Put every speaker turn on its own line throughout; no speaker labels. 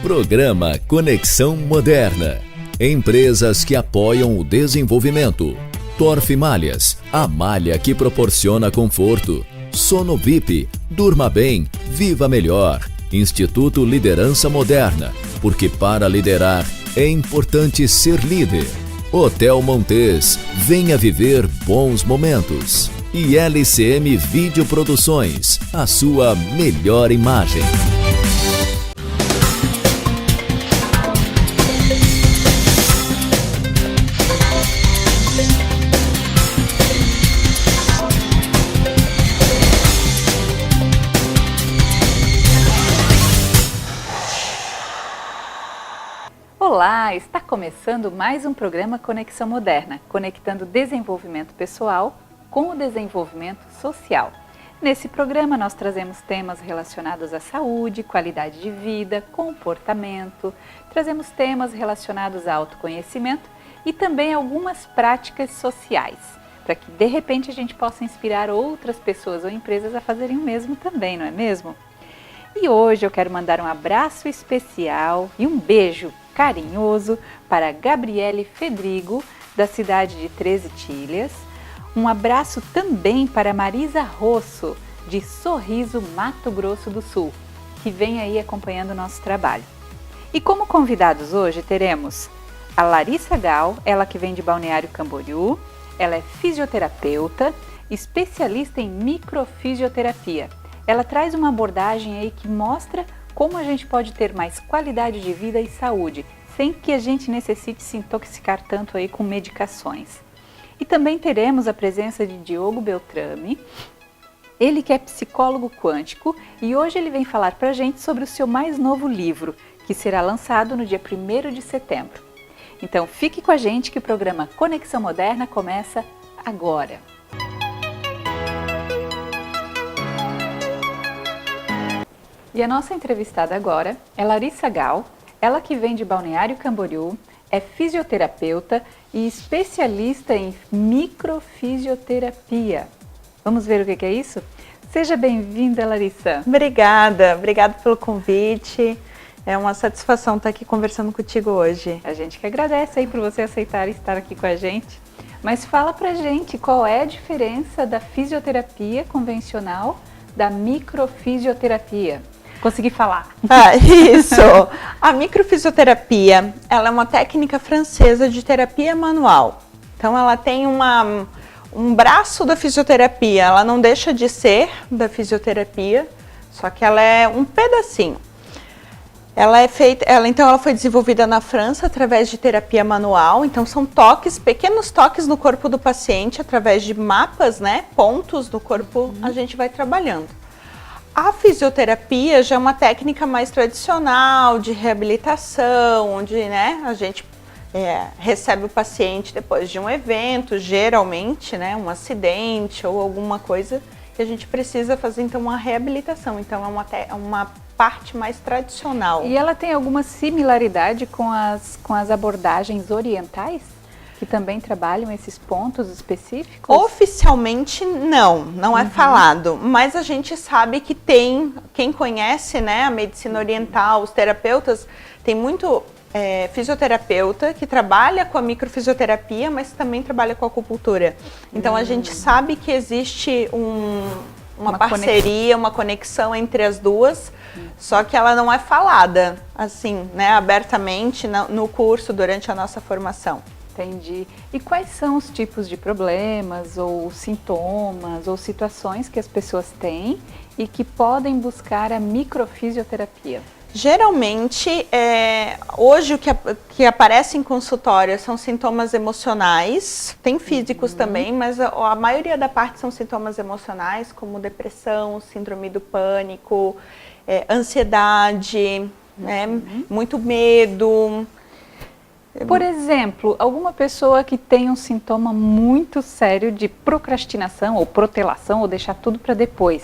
Programa Conexão Moderna. Empresas que apoiam o desenvolvimento. Torf Malhas, a malha que proporciona conforto. Sono VIP, durma bem, viva melhor. Instituto Liderança Moderna, porque para liderar é importante ser líder. Hotel Montes, venha viver bons momentos. E LCM Videoproduções, a sua melhor imagem.
Olá, está começando mais um programa Conexão Moderna, conectando o desenvolvimento pessoal com o desenvolvimento social. Nesse programa nós trazemos temas relacionados à saúde, qualidade de vida, comportamento, trazemos temas relacionados a autoconhecimento e também algumas práticas sociais, para que de repente a gente possa inspirar outras pessoas ou empresas a fazerem o mesmo também, não é mesmo? E hoje eu quero mandar um abraço especial e um beijo carinhoso para Gabriele Fedrigo, da cidade de 13 Tilhas. Um abraço também para Marisa Rosso, de Sorriso, Mato Grosso do Sul, que vem aí acompanhando o nosso trabalho. E como convidados hoje teremos a Larissa Gal, ela que vem de Balneário Camboriú, ela é fisioterapeuta, especialista em microfisioterapia. Ela traz uma abordagem aí que mostra como a gente pode ter mais qualidade de vida e saúde, sem que a gente necessite se intoxicar tanto aí com medicações. E também teremos a presença de Diogo Beltrame, ele que é psicólogo quântico e hoje ele vem falar para a gente sobre o seu mais novo livro, que será lançado no dia 1º de setembro. Então fique com a gente que o programa Conexão Moderna começa agora. E a nossa entrevistada agora é Larissa Gal, ela que vem de Balneário Camboriú, é fisioterapeuta e especialista em microfisioterapia. Vamos ver o que é isso? Seja bem-vinda, Larissa.
Obrigada pelo convite. É uma satisfação estar aqui conversando contigo hoje.
A gente que agradece aí por você aceitar estar aqui com a gente. Mas fala pra gente qual é a diferença da fisioterapia convencional da microfisioterapia. Consegui falar.
Isso! A microfisioterapia, ela é uma técnica francesa de terapia manual. Então ela tem um braço da fisioterapia, ela não deixa de ser da fisioterapia, só que ela é um pedacinho. Então ela foi desenvolvida na França através de terapia manual, então são pequenos toques no corpo do paciente, através de mapas, né, pontos do corpo, a gente vai trabalhando. A fisioterapia já é uma técnica mais tradicional de reabilitação, onde, né, a gente recebe o paciente depois de um evento, geralmente, né, um acidente ou alguma coisa que a gente precisa fazer, então, uma reabilitação. Então, é uma parte mais tradicional.
E ela tem alguma similaridade com as abordagens orientais? Que também trabalham esses pontos específicos?
Oficialmente não é falado, mas a gente sabe que tem, quem conhece, né, a medicina oriental, os terapeutas, tem muito fisioterapeuta que trabalha com a microfisioterapia, mas também trabalha com a acupuntura. Então a gente sabe que existe uma parceria, uma conexão entre as duas, só que ela não é falada assim, né, abertamente no curso durante a nossa formação.
Entendi. E quais são os tipos de problemas, ou sintomas, ou situações que as pessoas têm e que podem buscar a microfisioterapia?
Geralmente, hoje o que aparece em consultório são sintomas emocionais, tem físicos também, mas a maioria da parte são sintomas emocionais, como depressão, síndrome do pânico, ansiedade, né, muito medo.
Por exemplo, alguma pessoa que tem um sintoma muito sério de procrastinação ou protelação ou deixar tudo para depois.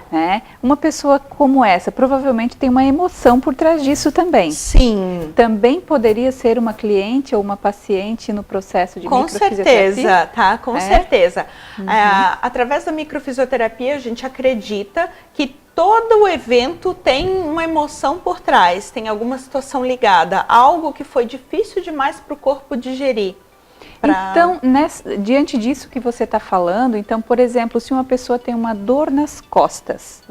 Né? Uma pessoa como essa provavelmente tem uma emoção por trás disso também.
Sim.
Também poderia ser uma cliente ou uma paciente no processo de microfisioterapia?
Com certeza, tá? Com certeza. Através da microfisioterapia a gente acredita que todo o evento tem uma emoção por trás, tem alguma situação ligada, algo que foi difícil demais para o corpo digerir.
Então, diante disso que você está falando, então, por exemplo, se uma pessoa tem uma dor nas costas,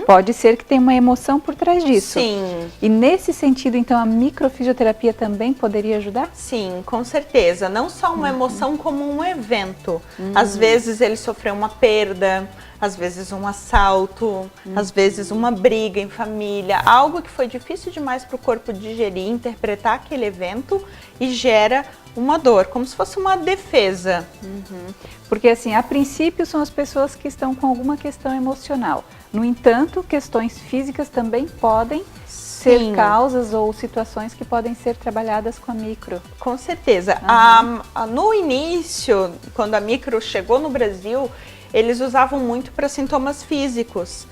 pode ser que tenha uma emoção por trás disso.
Sim.
E nesse sentido, então, a microfisioterapia também poderia ajudar?
Sim, com certeza. Não só uma emoção, como um evento. Às vezes ele sofreu uma perda, às vezes um assalto, às vezes uma briga em família, algo que foi difícil demais para o corpo digerir, interpretar aquele evento e gera uma dor, como se fosse uma defesa.
Porque assim, a princípio são as pessoas que estão com alguma questão emocional. No entanto, questões físicas também podem ser causas ou situações que podem ser trabalhadas com a micro.
Com certeza. No início, quando a micro chegou no Brasil, eles usavam muito para sintomas físicos,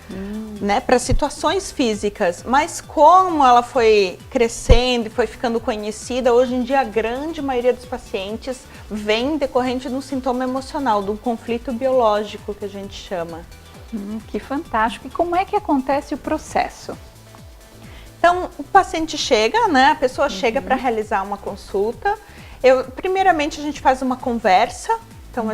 né, para situações físicas. Mas como ela foi crescendo e foi ficando conhecida, hoje em dia a grande maioria dos pacientes vem decorrente de um sintoma emocional, de um conflito biológico que a gente chama.
Que fantástico. E como é que acontece o processo?
Então, o paciente chega, né, a pessoa chega para realizar uma consulta. Primeiramente a gente faz uma conversa. Então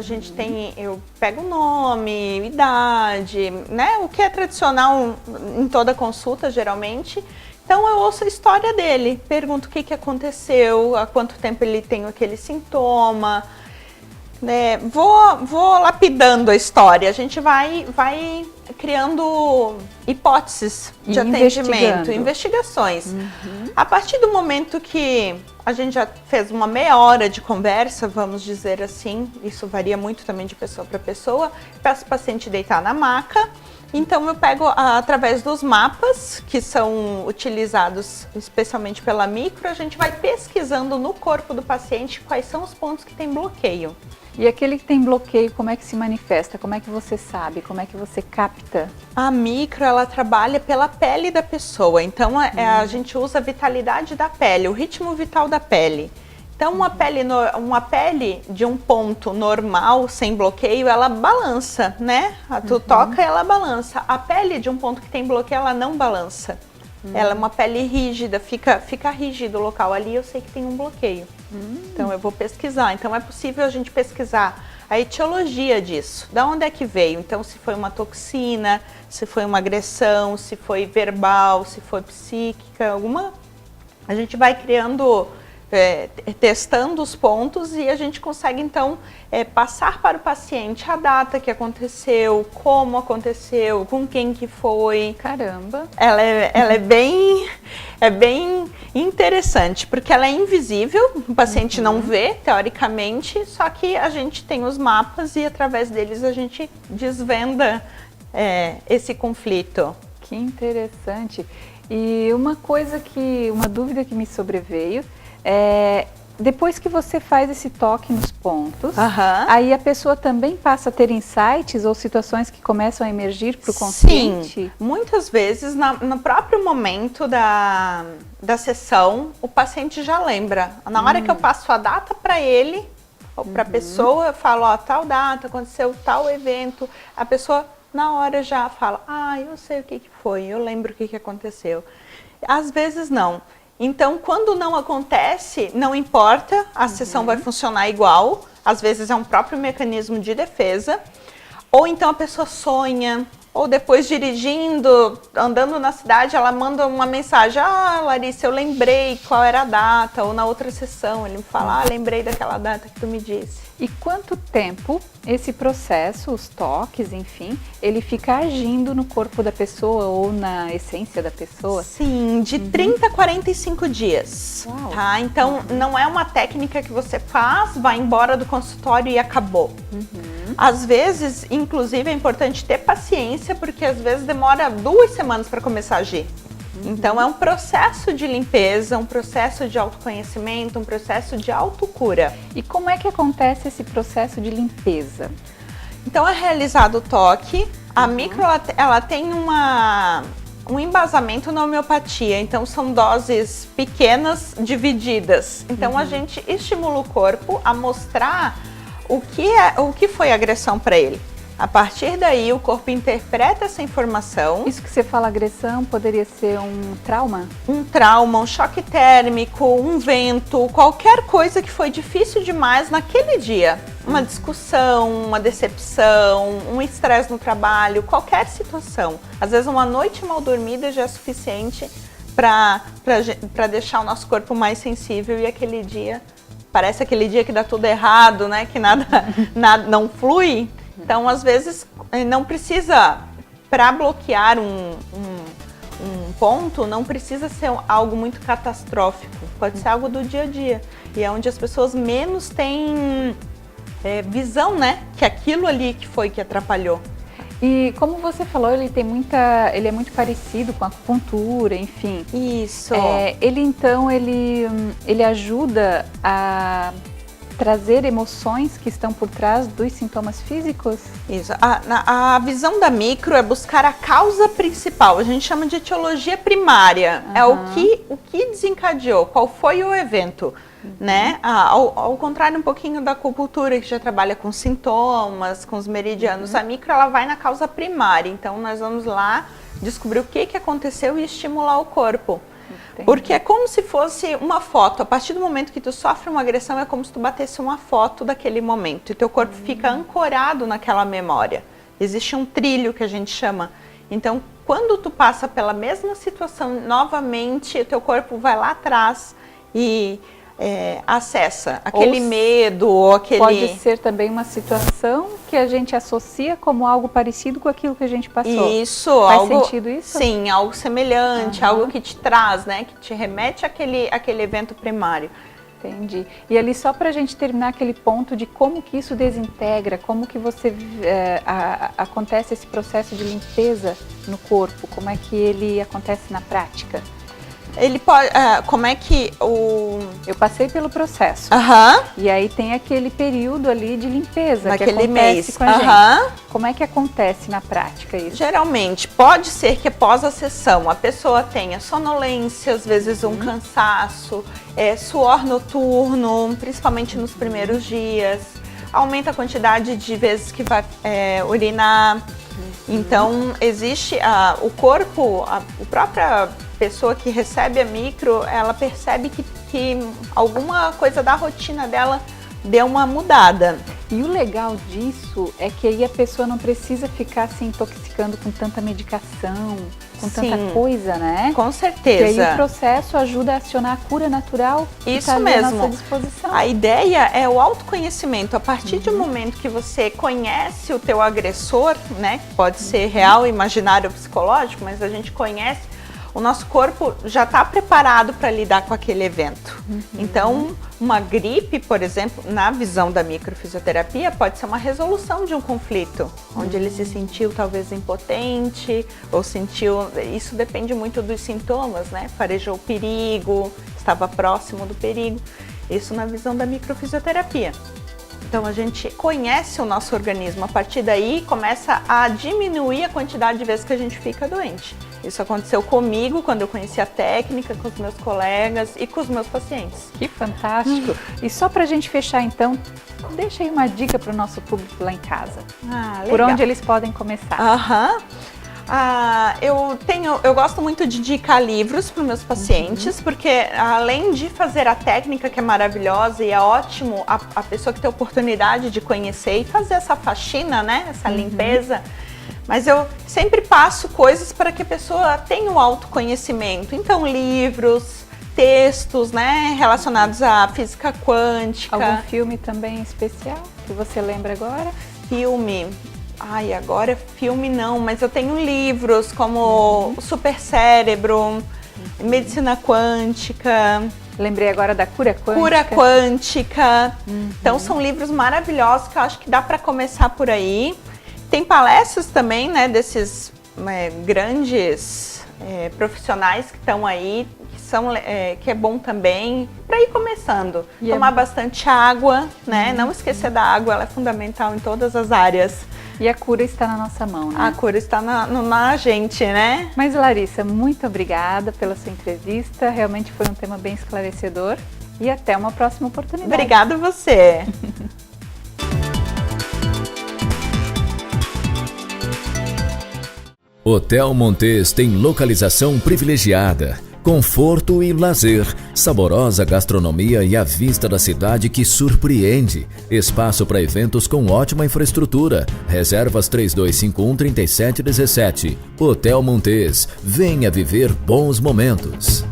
eu pego o nome, idade, né? O que é tradicional em toda consulta, geralmente. Então eu ouço a história dele, pergunto o que aconteceu, há quanto tempo ele tem aquele sintoma, né? Vou lapidando a história, a gente vai criando hipóteses de atendimento, investigações. A partir do momento que a gente já fez uma meia hora de conversa, vamos dizer assim, isso varia muito também de pessoa para pessoa, peço o paciente deitar na maca, então eu pego através dos mapas que são utilizados especialmente pela micro, a gente vai pesquisando no corpo do paciente quais são os pontos que tem bloqueio.
E aquele que tem bloqueio, como é que se manifesta? Como é que você sabe? Como é que você capta?
A micro, ela trabalha pela pele da pessoa. Então, a gente usa a vitalidade da pele, o ritmo vital da pele. Então, uma pele de um ponto normal, sem bloqueio, ela balança, né? Tu toca, ela balança. A pele de um ponto que tem bloqueio, ela não balança. Ela é uma pele rígida, fica rígido o local. Ali eu sei que tem um bloqueio. Então eu vou pesquisar. Então é possível a gente pesquisar a etiologia disso. Da onde é que veio? Então se foi uma toxina, se foi uma agressão, se foi verbal, se foi psíquica, alguma... A gente vai criando... testando os pontos e a gente consegue então passar para o paciente a data que aconteceu, como aconteceu, com quem que foi.
Caramba!
Ela é bem interessante, porque ela é invisível, o paciente não vê, teoricamente, só que a gente tem os mapas e através deles a gente desvenda esse conflito.
Que interessante! E uma dúvida que me sobreveio, depois que você faz esse toque nos pontos, aí a pessoa também passa a ter insights ou situações que começam a emergir para o consciente?
Sim, muitas vezes no próprio momento da sessão, o paciente já lembra. Na hora que eu passo a data para ele, ou para a pessoa, eu falo, tal data, aconteceu tal evento, a pessoa na hora já fala, eu sei o que foi, eu lembro o que aconteceu. Às vezes não. Então, quando não acontece, não importa, a sessão vai funcionar igual. Às vezes é um próprio mecanismo de defesa. Ou então a pessoa sonha, ou depois dirigindo, andando na cidade, ela manda uma mensagem. Larissa, eu lembrei qual era a data. Ou na outra sessão, ele me fala, lembrei daquela data que tu me disse.
E quanto tempo esse processo, os toques, enfim, ele fica agindo no corpo da pessoa ou na essência da pessoa?
Sim, de 30 a 45 dias.
Uau.
Tá? Então, não é uma técnica que você faz, vai embora do consultório e acabou. Às vezes, inclusive, é importante ter paciência, porque às vezes demora 2 semanas para começar a agir. Então, é um processo de limpeza, um processo de autoconhecimento, um processo de autocura.
E como é que acontece esse processo de limpeza?
Então, é realizado o toque. A micro, ela tem um embasamento na homeopatia. Então, são doses pequenas, divididas. Então, a gente estimula o corpo a mostrar o que foi agressão para ele. A partir daí, o corpo interpreta essa informação.
Isso que você fala, agressão, poderia ser um trauma?
Um trauma, um choque térmico, um vento, qualquer coisa que foi difícil demais naquele dia. Uma discussão, uma decepção, um estresse no trabalho, qualquer situação. Às vezes uma noite mal dormida já é suficiente para deixar o nosso corpo mais sensível, e aquele dia, parece aquele dia que dá tudo errado, né? Que nada não flui. Então, às vezes, não precisa, para bloquear um ponto, não precisa ser algo muito catastrófico. Pode ser algo do dia a dia. E é onde as pessoas menos têm visão, né? Que aquilo ali que foi que atrapalhou.
E como você falou, ele é muito parecido com a acupuntura, enfim.
Isso.
Ele ajuda a trazer emoções que estão por trás dos sintomas físicos?
Isso. A visão da micro é buscar a causa principal. A gente chama de etiologia primária. É o que desencadeou, qual foi o evento. Né? Ao contrário um pouquinho da acupuntura, que já trabalha com sintomas, com os meridianos, a micro ela vai na causa primária. Então nós vamos lá descobrir o que aconteceu e estimular o corpo. Entendi. Porque é como se fosse uma foto. A partir do momento que tu sofre uma agressão, é como se tu batesse uma foto daquele momento. E teu corpo fica ancorado naquela memória. Existe um trilho que a gente chama. Então, quando tu passa pela mesma situação novamente, o teu corpo vai lá atrás e acessa aquele medo ou aquele...
Pode ser também uma situação que a gente associa como algo parecido com aquilo que a gente passou.
Isso.
Faz sentido isso?
Sim, algo semelhante, algo que te traz, né? Que te remete àquele evento primário.
Entendi. E ali só para a gente terminar aquele ponto de como que isso desintegra, como que você acontece esse processo de limpeza no corpo, como é que ele acontece na prática?
Ele pode, como é que
Eu passei pelo processo. E aí tem aquele período ali de limpeza
naquele
que acontece
mês.
Com a gente. Como é que acontece na prática isso?
Geralmente, pode ser que após a sessão a pessoa tenha sonolência, às vezes um cansaço, suor noturno, principalmente nos primeiros dias. Aumenta a quantidade de vezes que vai urinar. Então, existe o corpo, a própria pessoa que recebe a micro, ela percebe que alguma coisa da rotina dela deu uma mudada.
E o legal disso é que aí a pessoa não precisa ficar se intoxicando com tanta medicação, com tanta coisa, né?
Com certeza.
E aí o processo ajuda a acionar a cura natural que está ali à nossa disposição.
A ideia é o autoconhecimento. A partir de um momento que você conhece o teu agressor, né? Pode ser real, imaginário ou psicológico, mas a gente conhece, o nosso corpo já está preparado para lidar com aquele evento. Então, uma gripe, por exemplo, na visão da microfisioterapia, pode ser uma resolução de um conflito, onde ele se sentiu talvez impotente, ou sentiu... Isso depende muito dos sintomas, né? Farejou o perigo, estava próximo do perigo. Isso na visão da microfisioterapia. Então, a gente conhece o nosso organismo. A partir daí, começa a diminuir a quantidade de vezes que a gente fica doente. Isso aconteceu comigo quando eu conheci a técnica, com os meus colegas e com os meus pacientes.
Que fantástico! E só para a gente fechar, então, deixa aí uma dica para o nosso público lá em casa.
Legal.
Por onde eles podem começar?
Eu gosto muito de indicar livros para os meus pacientes, porque além de fazer a técnica, que é maravilhosa e é ótimo a pessoa que tem a oportunidade de conhecer e fazer essa faxina, né, essa limpeza, mas eu sempre passo coisas para que a pessoa tenha o autoconhecimento. Então, livros, textos, né, relacionados à física quântica.
Algum filme também especial que você lembra agora?
Filme... agora filme não, mas eu tenho livros como Super Cérebro, Medicina Quântica.
Lembrei agora da Cura Quântica.
Cura Quântica. Então são livros maravilhosos que eu acho que dá para começar por aí. Tem palestras também, né, desses grandes profissionais que estão aí, que é bom também para ir começando. Tomar bastante água, né? Não esquecer da água, ela é fundamental em todas as áreas.
E a cura está na nossa mão, né?
A cura está na gente, né?
Mas, Larissa, muito obrigada pela sua entrevista. Realmente foi um tema bem esclarecedor. E até uma próxima oportunidade.
Obrigada a você.
Hotel Montes tem localização privilegiada, conforto e lazer, saborosa gastronomia e a vista da cidade que surpreende. Espaço para eventos com ótima infraestrutura. Reservas 3251-3717. Hotel Montes. Venha viver bons momentos.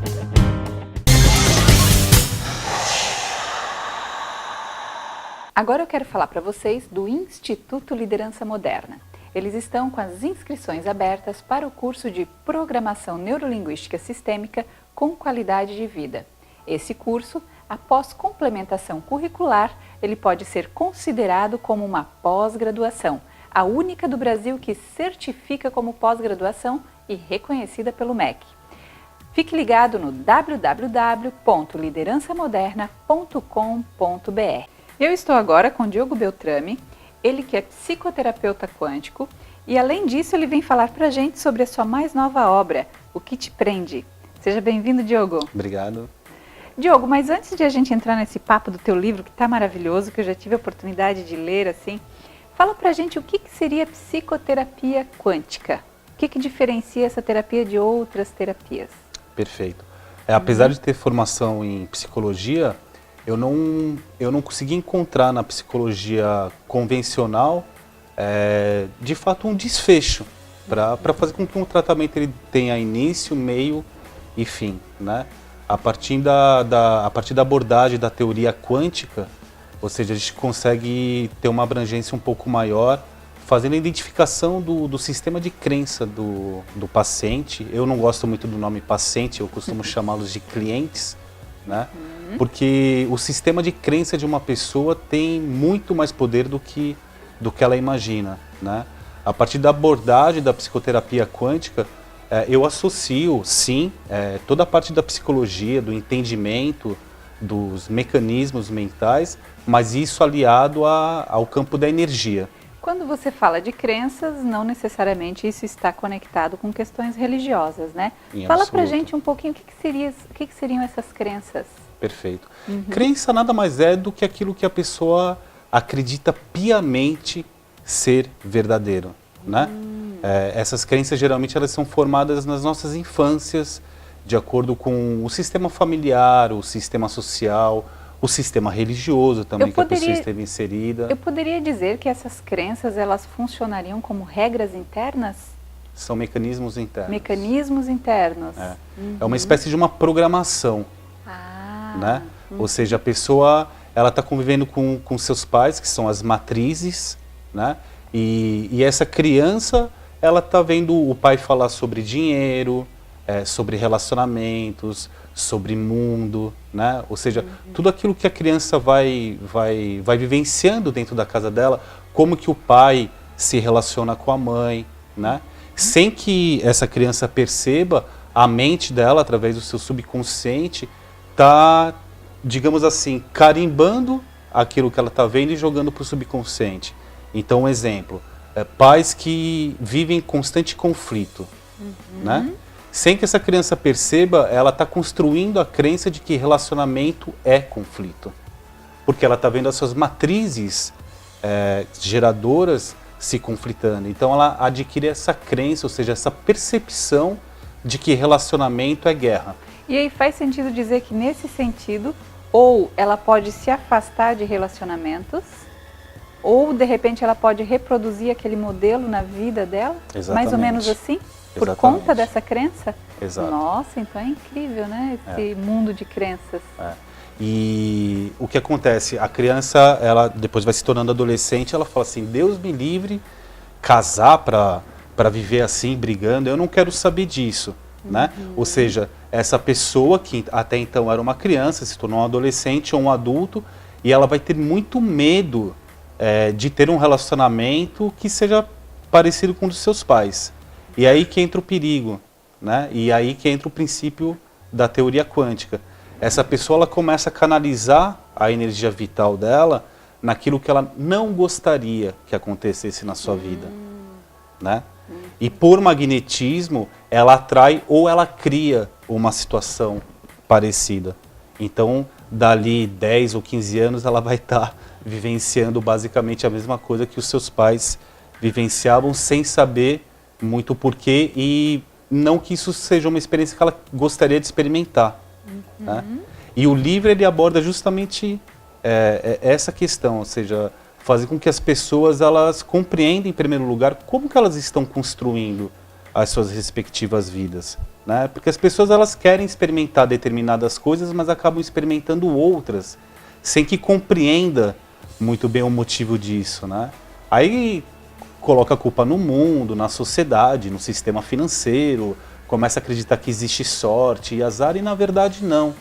Agora eu quero falar para vocês do Instituto Liderança Moderna. Eles estão com as inscrições abertas para o curso de Programação Neurolinguística Sistêmica com Qualidade de Vida. Esse curso, após complementação curricular, ele pode ser considerado como uma pós-graduação, a única do Brasil que certifica como pós-graduação e reconhecida pelo MEC. Fique ligado no www.liderançamoderna.com.br. Eu estou agora com Diogo Beltrame, ele que é psicoterapeuta quântico e além disso ele vem falar para a gente sobre a sua mais nova obra, O Que Te Prende. Seja bem-vindo, Diogo.
Obrigado.
Diogo, mas antes de a gente entrar nesse papo do teu livro, que está maravilhoso, que eu já tive a oportunidade de ler, assim, fala para a gente o que seria psicoterapia quântica. O que diferencia essa terapia de outras terapias?
Perfeito. Apesar de ter formação em psicologia, eu não consegui encontrar na psicologia convencional, de fato, um desfecho para fazer com que um tratamento ele tenha início, meio e fim, né? A partir da abordagem da teoria quântica, ou seja, a gente consegue ter uma abrangência um pouco maior, fazendo a identificação do sistema de crença do paciente. Eu não gosto muito do nome paciente, eu costumo chamá-los de clientes, né? Porque o sistema de crença de uma pessoa tem muito mais poder do que ela imagina, né? A partir da abordagem da psicoterapia quântica, eu associo, sim, toda a parte da psicologia, do entendimento, dos mecanismos mentais, mas isso aliado ao campo da energia.
Quando você fala de crenças, não necessariamente isso está conectado com questões religiosas, né? Fala pra gente um pouquinho o que seriam essas crenças.
Perfeito. Crença nada mais é do que aquilo que a pessoa acredita piamente ser verdadeiro, né? Essas crenças geralmente elas são formadas nas nossas infâncias, de acordo com o sistema familiar, o sistema social, o sistema religioso também que a pessoa esteve inserida.
Eu poderia dizer que essas crenças elas funcionariam como regras internas?
São mecanismos internos.
Mecanismos internos.
É uma espécie de uma programação, né? Ou seja, a pessoa ela está convivendo com seus pais, que são as matrizes, né? E essa criança ela está vendo o pai falar sobre dinheiro, sobre relacionamentos, sobre mundo, né? Ou seja, tudo aquilo que a criança vai vivenciando dentro da casa dela, como que o pai se relaciona com a mãe, né? Sem que essa criança perceba, a mente dela, através do seu subconsciente, está, digamos assim, carimbando aquilo que ela está vendo e jogando para o subconsciente. Então, um exemplo, pais que vivem em constante conflito, né? Sem que essa criança perceba, ela está construindo a crença de que relacionamento é conflito. Porque ela está vendo as suas matrizes geradoras se conflitando. Então ela adquire essa crença, ou seja, essa percepção de que relacionamento é guerra.
E aí faz sentido dizer que nesse sentido, ou ela pode se afastar de relacionamentos, ou de repente ela pode reproduzir aquele modelo na vida dela?
Exatamente.
Mais ou menos assim? Por
Exatamente.
conta dessa crença?
Exato.
Nossa, então é incrível, né? Esse mundo de crenças.
E o que acontece? A criança, ela depois vai se tornando adolescente, ela fala assim, Deus me livre, casar para viver assim, brigando, eu não quero saber disso, né? Ou seja, essa pessoa que até então era uma criança, se tornou um adolescente ou um adulto, e ela vai ter muito medo de ter um relacionamento que seja parecido com o dos seus pais. E aí que entra o perigo, né? E aí que entra o princípio da teoria quântica. Essa pessoa ela começa a canalizar a energia vital dela naquilo que ela não gostaria que acontecesse na sua vida, né? E por magnetismo, ela atrai ou ela cria uma situação parecida. Então, dali 10 ou 15 anos, ela vai estar vivenciando basicamente a mesma coisa que os seus pais vivenciavam sem saber muito o porquê e não que isso seja uma experiência que ela gostaria de experimentar. Né? E o livro ele aborda justamente essa questão, ou seja, fazer com que as pessoas elas compreendam em primeiro lugar como que elas estão construindo as suas respectivas vidas. Né? Porque as pessoas elas querem experimentar determinadas coisas, mas acabam experimentando outras, sem que compreenda muito bem o motivo disso. Né? Aí coloca a culpa no mundo, na sociedade, no sistema financeiro, começa a acreditar que existe sorte e azar, e na verdade não.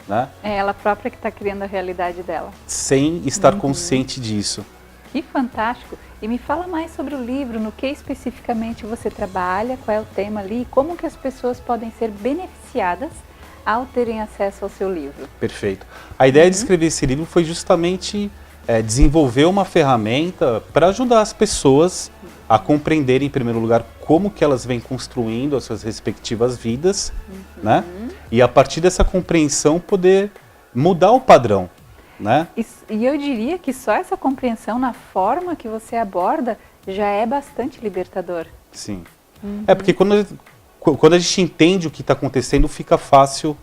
Né?
É ela própria que está criando a realidade dela.
Sem estar consciente disso.
Que fantástico! E me fala mais sobre o livro, no que especificamente você trabalha, qual é o tema ali, e como que as pessoas podem ser beneficiadas ao terem acesso ao seu livro.
Perfeito. A ideia de escrever esse livro foi justamente desenvolver uma ferramenta para ajudar as pessoas a compreenderem, em primeiro lugar, como que elas vêm construindo as suas respectivas vidas, né? E a partir dessa compreensão poder mudar o padrão, né?
E eu diria que só essa compreensão na forma que você aborda já é bastante libertador.
Sim. Porque quando a gente entende o que está acontecendo, fica fácil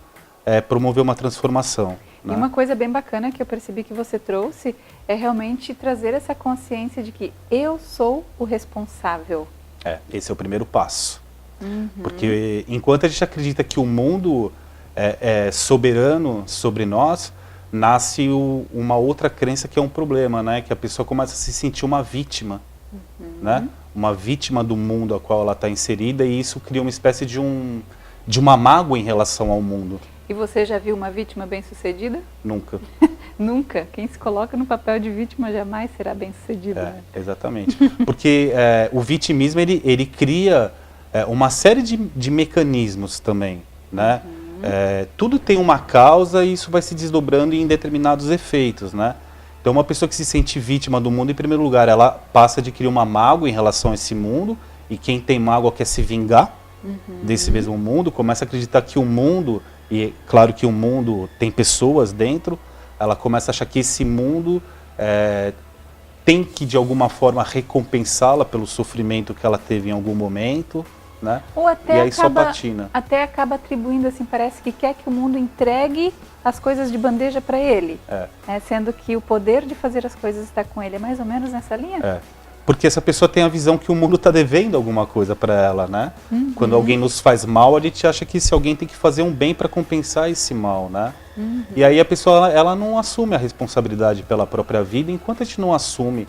promover uma transformação.
E uma coisa bem bacana que eu percebi que você trouxe é realmente trazer essa consciência de que eu sou o responsável.
Esse é o primeiro passo. Porque enquanto a gente acredita que o mundo é soberano sobre nós, nasce uma outra crença que é um problema, né? Que a pessoa começa a se sentir uma vítima, né? Uma vítima do mundo a qual ela está inserida, e isso cria uma espécie de uma mágoa em relação ao mundo.
E você já viu uma vítima bem-sucedida?
Nunca.
Nunca. Quem se coloca no papel de vítima jamais será bem-sucedido. Né?
Exatamente. Porque o vitimismo ele cria uma série de mecanismos também, né? Tudo tem uma causa e isso vai se desdobrando em determinados efeitos, né? Então uma pessoa que se sente vítima do mundo, em primeiro lugar, ela passa a adquirir uma mágoa em relação a esse mundo, e quem tem mágoa quer se vingar desse mesmo mundo, começa a acreditar que o mundo, e é claro que o mundo tem pessoas dentro, ela começa a achar que esse mundo tem que de alguma forma recompensá-la pelo sofrimento que ela teve em algum momento, né?
Ou até
e aí só patina.
Até acaba atribuindo, assim, parece que quer que o mundo entregue as coisas de bandeja para ele, sendo que o poder de fazer as coisas está com ele. É mais ou menos nessa linha?
Porque essa pessoa tem a visão que o mundo está devendo alguma coisa para ela, né? Quando alguém nos faz mal, a gente acha que esse alguém tem que fazer um bem para compensar esse mal, né? E aí a pessoa ela não assume a responsabilidade pela própria vida. Enquanto a gente não assume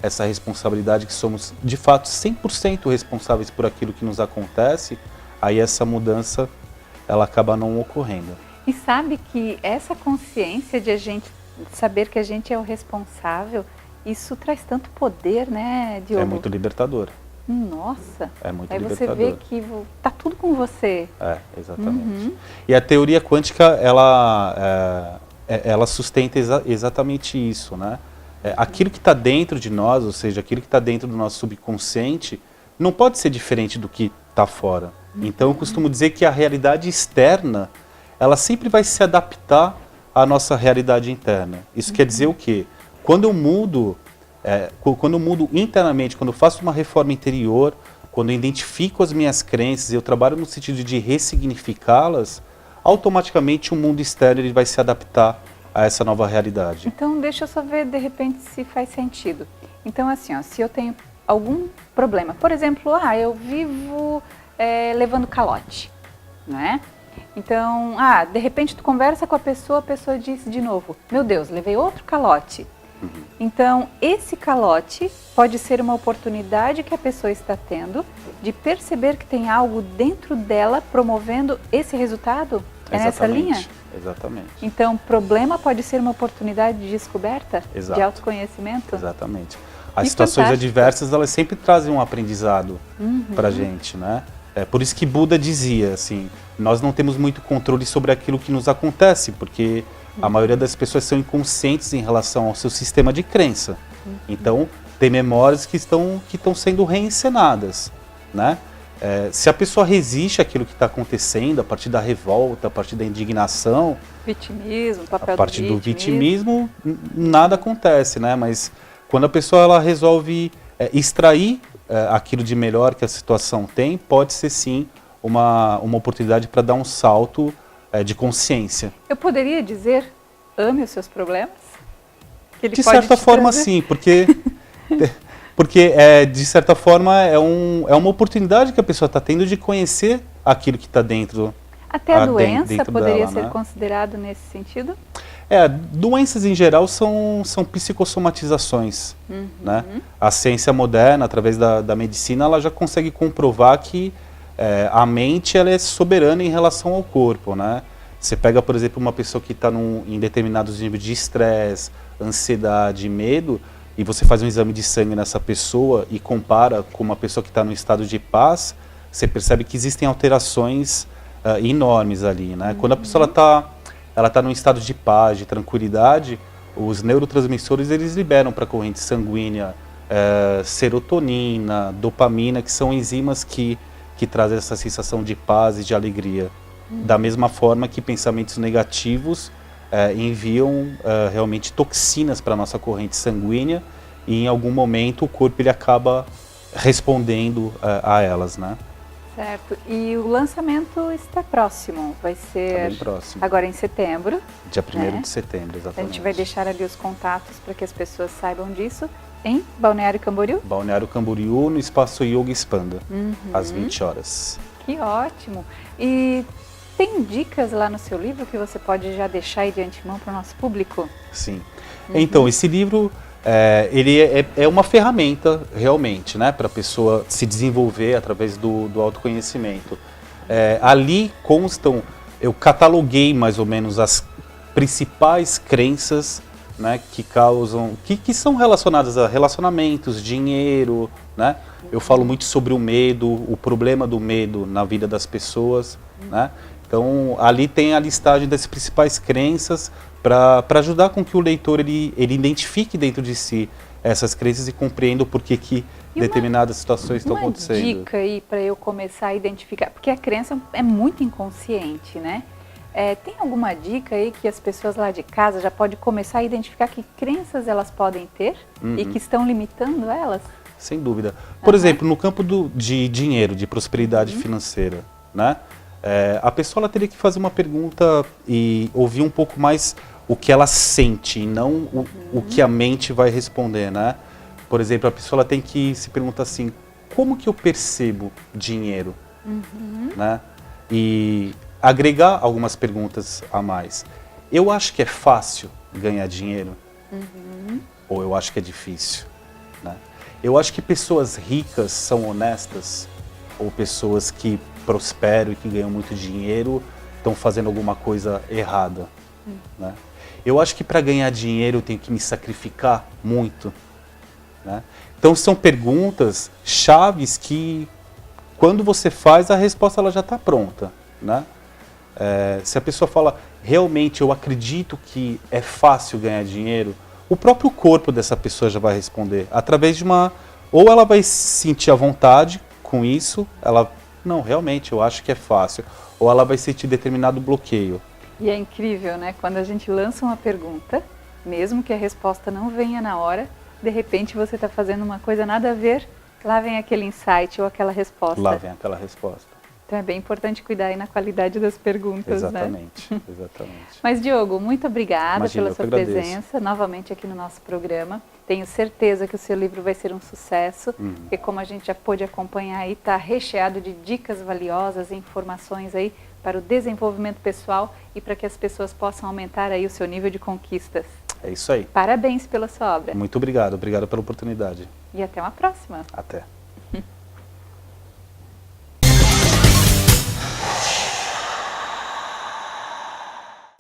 essa responsabilidade, que somos de fato 100% responsáveis por aquilo que nos acontece, aí essa mudança ela acaba não ocorrendo.
E sabe que essa consciência de a gente saber que a gente é o responsável, isso traz tanto poder, né, Diogo?
É muito libertador.
Nossa!
É muito
aí
libertador.
Você vê que tá tudo com você.
Exatamente. E a teoria quântica, ela sustenta exatamente isso, né? Aquilo que está dentro de nós, ou seja, aquilo que está dentro do nosso subconsciente, não pode ser diferente do que está fora. Então eu costumo dizer que a realidade externa, ela sempre vai se adaptar à nossa realidade interna. Isso quer dizer o quê? Quando eu mudo internamente, quando eu faço uma reforma interior, quando eu identifico as minhas crenças e eu trabalho no sentido de ressignificá-las, automaticamente o mundo externo ele vai se adaptar a essa nova realidade.
Então, deixa eu só ver, de repente, se faz sentido. Então, assim, ó, se eu tenho algum problema, por exemplo, eu vivo levando calote, né? Então, de repente tu conversa com a pessoa diz de novo, meu Deus, levei outro calote. Então, esse calote pode ser uma oportunidade que a pessoa está tendo de perceber que tem algo dentro dela promovendo esse resultado? É nessa linha?
Exatamente.
Então, problema pode ser uma oportunidade de descoberta?
Exato.
De autoconhecimento?
Exatamente. As situações adversas, elas sempre trazem um aprendizado para a gente, né? Por isso que Buda dizia, assim, nós não temos muito controle sobre aquilo que nos acontece, porque a maioria das pessoas são inconscientes em relação ao seu sistema de crença. Então, tem memórias que estão sendo reencenadas, né? Se a pessoa resiste àquilo que está acontecendo, a partir da revolta, a partir da indignação,
vitimismo, papel
a partir do vitimismo, nada acontece, né? Mas quando a pessoa ela resolve extrair aquilo de melhor que a situação tem, pode ser sim uma oportunidade para dar um salto de consciência.
Eu poderia dizer, ame os seus problemas? Que ele
De
pode
certa
te
forma,
trazer?
sim, porque de certa forma é uma oportunidade que a pessoa está tendo de conhecer aquilo que está dentro.
Até a doença
dentro
poderia
dela,
ser
né?
considerado nesse sentido?
Doenças em geral são psicossomatizações, né? A ciência moderna, através da medicina, ela já consegue comprovar que a mente ela é soberana em relação ao corpo, né? Você pega, por exemplo, uma pessoa que está em determinados níveis de estresse, ansiedade, medo, e você faz um exame de sangue nessa pessoa e compara com uma pessoa que está no estado de paz, você percebe que existem alterações enormes ali, né? Quando a pessoa ela tá num estado de paz, de tranquilidade, os neurotransmissores eles liberam para a corrente sanguínea serotonina, dopamina, que são enzimas que trazem essa sensação de paz e de alegria. Da mesma forma que pensamentos negativos enviam realmente toxinas para a nossa corrente sanguínea e em algum momento o corpo ele acaba respondendo a elas, né?
Certo. E o lançamento está próximo, vai ser
bem próximo.
agora em setembro.
Dia 1º
né?
de setembro, exatamente.
A gente vai deixar ali os contatos para que as pessoas saibam disso em Balneário Camboriú.
Balneário Camboriú, no Espaço Yoga Expanda, às 20 horas.
Que ótimo! E tem dicas lá no seu livro que você pode já deixar aí de antemão para o nosso público?
Sim. Então, esse livro, ele é uma ferramenta, realmente, né, para a pessoa se desenvolver através do autoconhecimento. Ali constam, eu cataloguei mais ou menos as principais crenças, né, que são relacionadas a relacionamentos, dinheiro, né? Eu falo muito sobre o medo, o problema do medo na vida das pessoas, né? Então, ali tem a listagem das principais crenças para ajudar com que o leitor ele identifique dentro de si essas crenças e compreenda o porquê que determinadas situações estão acontecendo.
Uma dica aí para eu começar a identificar, porque a crença é muito inconsciente, né? Tem alguma dica aí que as pessoas lá de casa já podem começar a identificar que crenças elas podem ter e que estão limitando elas?
Sem dúvida. Por exemplo, no campo de dinheiro, de prosperidade financeira, né? A pessoa ela teria que fazer uma pergunta e ouvir um pouco mais o que ela sente e não o que a mente vai responder, né? Por exemplo, a pessoa ela tem que se perguntar assim, como que eu percebo dinheiro? Né? E agregar algumas perguntas a mais. Eu acho que é fácil ganhar dinheiro? Ou eu acho que é difícil? Né? Eu acho que pessoas ricas são honestas? Ou pessoas que prosperam e que ganham muito dinheiro estão fazendo alguma coisa errada? Né? Eu acho que para ganhar dinheiro eu tenho que me sacrificar muito. Né? Então são perguntas chaves que quando você faz a resposta ela já está pronta. Né? Se a pessoa fala, realmente eu acredito que é fácil ganhar dinheiro, o próprio corpo dessa pessoa já vai responder. Através de ou ela vai se sentir à vontade com isso, não, realmente eu acho que é fácil. Ou ela vai sentir determinado bloqueio.
E é incrível, né? Quando a gente lança uma pergunta, mesmo que a resposta não venha na hora, de repente você está fazendo uma coisa nada a ver, lá vem aquele insight ou aquela resposta.
Lá vem aquela resposta.
Então é bem importante cuidar aí na qualidade das perguntas,
exatamente,
né?
Exatamente.
Mas Diogo, muito obrigada
Imagina,
pela sua presença novamente aqui no nosso programa. Tenho certeza que o seu livro vai ser um sucesso, porque como a gente já pôde acompanhar aí, está recheado de dicas valiosas e informações aí para o desenvolvimento pessoal e para que as pessoas possam aumentar aí o seu nível de conquistas.
É isso aí.
Parabéns pela sua obra.
Muito obrigado, obrigado pela oportunidade.
E até uma próxima.
Até.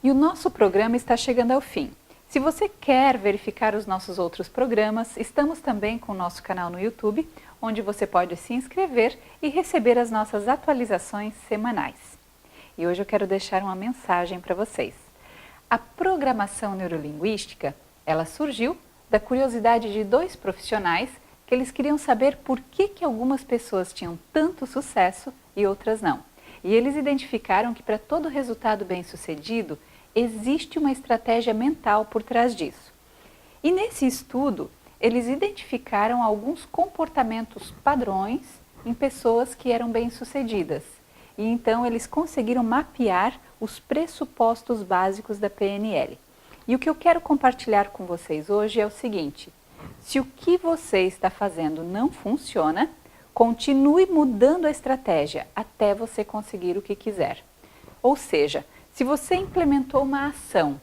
E o nosso programa está chegando ao fim. Se você quer verificar os nossos outros programas, estamos também com o nosso canal no YouTube, onde você pode se inscrever e receber as nossas atualizações semanais. E hoje eu quero deixar uma mensagem para vocês. A programação neurolinguística, ela surgiu da curiosidade de dois profissionais que eles queriam saber por que algumas pessoas tinham tanto sucesso e outras não. E eles identificaram que para todo resultado existe uma estratégia mental por trás disso. E nesse estudo, eles identificaram alguns comportamentos padrões em pessoas que eram bem-sucedidas. E então eles conseguiram mapear os pressupostos básicos da PNL. E o que eu quero compartilhar com vocês hoje é o seguinte: se o que você está fazendo não funciona, continue mudando a estratégia até você conseguir o que quiser. Ou seja, se você implementou uma ação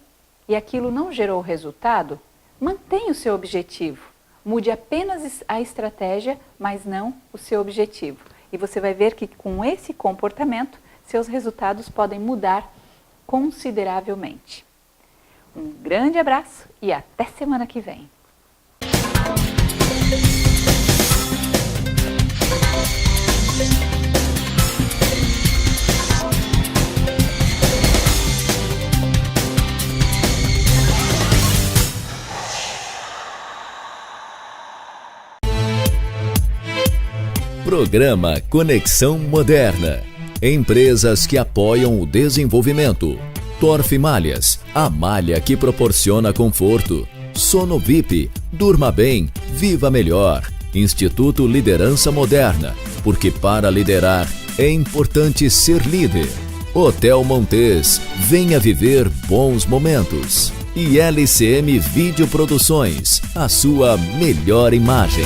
e aquilo não gerou resultado, mantenha o seu objetivo. Mude apenas a estratégia, mas não o seu objetivo. E você vai ver que com esse comportamento, seus resultados podem mudar consideravelmente. Um grande abraço e até semana que vem.
Programa Conexão Moderna. Empresas que apoiam o desenvolvimento. Torf Malhas, a malha que proporciona conforto. Sono VIP, durma bem, viva melhor. Instituto Liderança Moderna, porque para liderar é importante ser líder. Hotel Montes, venha viver bons momentos. E LCM Videoproduções, a sua melhor imagem.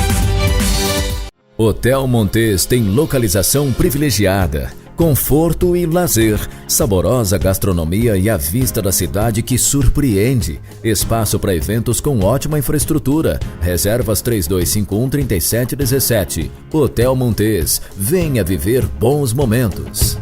Hotel Montes tem localização privilegiada, conforto e lazer, saborosa gastronomia e a vista da cidade que surpreende. Espaço para eventos com ótima infraestrutura. Reservas 3251-3717. Hotel Montes, venha viver bons momentos.